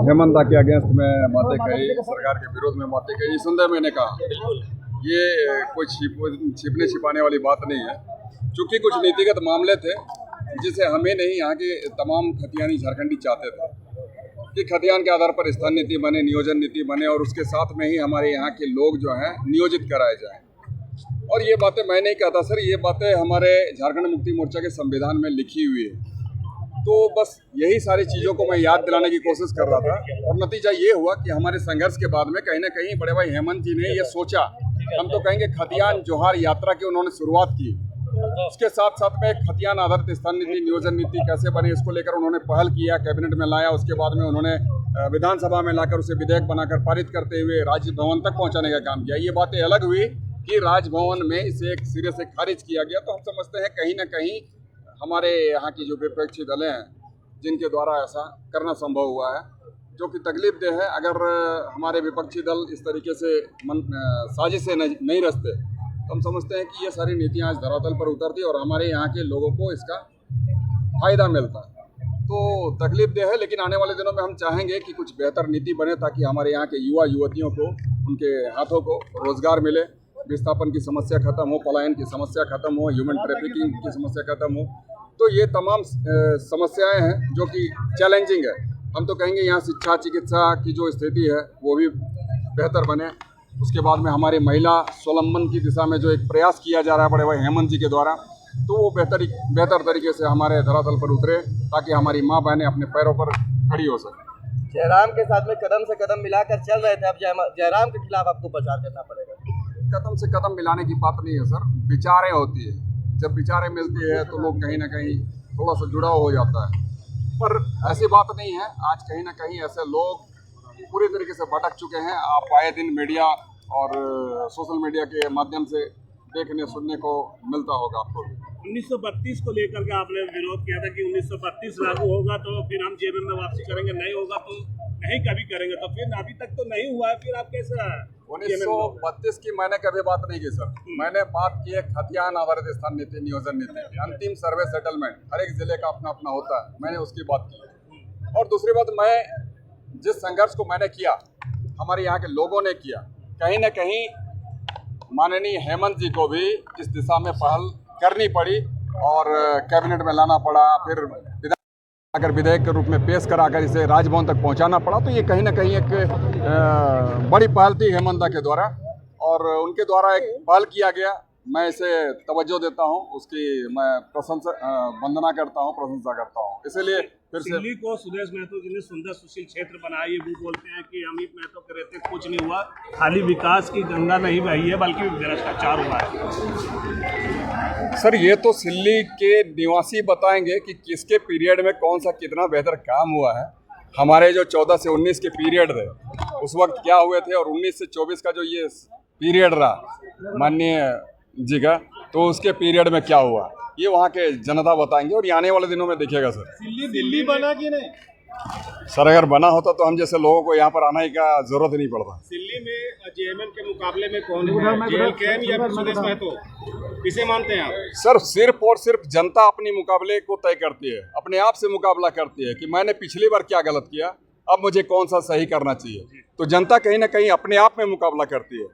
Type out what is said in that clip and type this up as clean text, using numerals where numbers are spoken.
हेमंत के अगेंस्ट में बातें कही, सरकार के विरोध में बातें कही, संदेह मैंने कहा ये कोई छिपने छिपाने वाली बात नहीं है। चूंकि कुछ नीतिगत मामले थे जिसे हमें नहीं, यहाँ के तमाम खतियानी झारखंडी चाहते थे कि खतियान के आधार पर स्थान नीति बने, नियोजन नीति बने और उसके साथ में ही हमारे यहाँ के लोग जो हैं नियोजित कराए जाएं। और ये बातें मैं नहीं कहता सर, ये बातें हमारे झारखंड मुक्ति मोर्चा के संविधान में लिखी हुई है। तो बस यही सारी चीज़ों को मैं याद दिलाने की कोशिश कर रहा था और नतीजा ये हुआ कि हमारे संघर्ष के बाद में कहीं ना कहीं बड़े भाई हेमंत जी ने ये सोचा, हम तो कहेंगे खतियान जोहार यात्रा की उन्होंने शुरुआत की। उसके साथ साथ में खतियान आधारित स्थान नीति, नियोजन नीति कैसे बने इसको लेकर उन्होंने पहल किया, कैबिनेट में लाया। उसके बाद में उन्होंने विधानसभा में लाकर उसे विधेयक बनाकर पारित करते हुए राजभवन तक पहुँचाने का काम किया। ये बातें अलग हुई कि राजभवन में इसे एक सिरे से खारिज किया गया। तो हम समझते हैं कहीं ना कहीं हमारे यहाँ की जो विपक्षी दलें हैं जिनके द्वारा ऐसा करना संभव हुआ है, जो कि तकलीफदेह है। अगर हमारे विपक्षी दल इस तरीके से साजिशें नहीं रचते तो हम समझते हैं कि ये सारी नीतियाँ आज धरातल पर उतरती और हमारे यहाँ के लोगों को इसका फ़ायदा मिलता। तो तकलीफदेह है, लेकिन आने वाले दिनों में हम चाहेंगे कि कुछ बेहतर नीति बने ताकि हमारे यहाँ के युवा युवतियों को, उनके हाथों को रोज़गार मिले, विस्थापन की समस्या खत्म हो, पलायन की समस्या खत्म हो, ह्यूमन ट्रैफिकिंग की समस्या खत्म हो। तो ये तमाम समस्याएं हैं जो कि चैलेंजिंग है। हम तो कहेंगे यहाँ शिक्षा, चिकित्सा की जो स्थिति है वो भी बेहतर बने। उसके बाद में हमारी महिला स्वावलंबन की दिशा में जो एक प्रयास किया जा रहा है बड़े भाई हेमंत जी के द्वारा, तो वो बेहतर तरीके से हमारे धरातल पर उतरे ताकि हमारी माँ बहनें अपने पैरों पर खड़ी हो सकें। जयराम के साथ में कदम से कदम मिलाकर चल रहे थे, अब जयराम के खिलाफ आपको प्रचार करना पड़ेगा। कदम से कदम मिलाने की बात नहीं है सर, विचारें होती है। जब विचारें मिलती है तो लोग कहीं ना कहीं थोड़ा सा जुड़ाव हो जाता है, पर ऐसी बात नहीं है। आज कहीं ना कहीं ऐसे लोग पूरी तरीके से भटक चुके हैं। आप आए दिन मीडिया और सोशल मीडिया के माध्यम से देखने सुनने को मिलता होगा आपको। 1932 को लेकर के आपने विरोध किया था कि 1932 लागू होगा तो फिर हम जेबीएम में वापसी करेंगे, नहीं होगा तो नहीं कभी करेंगे। तो फिर अभी तक तो नहीं हुआ है, फिर आप कैसे 1932 की मैंने कभी बात नहीं की सर। मैंने बात की है खतियान आधारित स्थान नीति, नियोजन नीति, अंतिम सर्वे सेटलमेंट हर एक जिले का अपना अपना होता है, मैंने उसकी बात की है। और दूसरी बात, मैं जिस संघर्ष को मैंने किया, हमारे यहाँ के लोगों ने किया, कहीं ना कहीं माननीय हेमंत जी को भी इस दिशा में पहल करनी पड़ी और कैबिनेट में लाना पड़ा, फिर अगर विधेयक के रूप में पेश कराकर इसे राजभवन तक पहुंचाना पड़ा। तो ये कहीं ना कहीं एक बड़ी पहल थी हेमंत के द्वारा और उनके द्वारा एक पहल किया गया। मैं इसे तवज्जो देता हूं, उसकी मैं वंदना करता हूं, प्रशंसा करता हूं। इसलिए फिर से दिल्ली को सुदेश महतो जी ने सुंदर सुशील क्षेत्र बनाया, ये भी बोलते हैं कि अमित महतो के रहते कुछ नहीं हुआ, खाली विकास की गंगा नहीं बही है बल्कि भ्रष्टाचार हुआ है। सर ये तो सिल्ली के निवासी बताएंगे कि किसके पीरियड में कौन सा कितना बेहतर काम हुआ है। हमारे जो 14 से 19 के पीरियड थे उस वक्त क्या हुए थे और 19 से 24 का जो ये पीरियड रहा माननीय जी का, तो उसके पीरियड में क्या हुआ ये वहाँ के जनता बताएंगे और ये आने वाले दिनों में देखिएगा सर। दिल्ली बना कि नहीं सर? अगर बना होता तो हम जैसे लोगों को यहाँ पर आने का जरूरत ही नहीं पड़ता। दिल्ली में जेएमएम के मुकाबले में कौन है, जेएलकेएम या फिर सुदेश महतो, किसे मानते हैं आप? सर सिर्फ और सिर्फ जनता अपनी मुकाबले को तय करती है, अपने आप से मुकाबला करती है कि मैंने पिछली बार क्या गलत किया, अब मुझे कौन सा सही करना चाहिए। तो जनता कहीं ना कहीं अपने आप में मुकाबला करती है।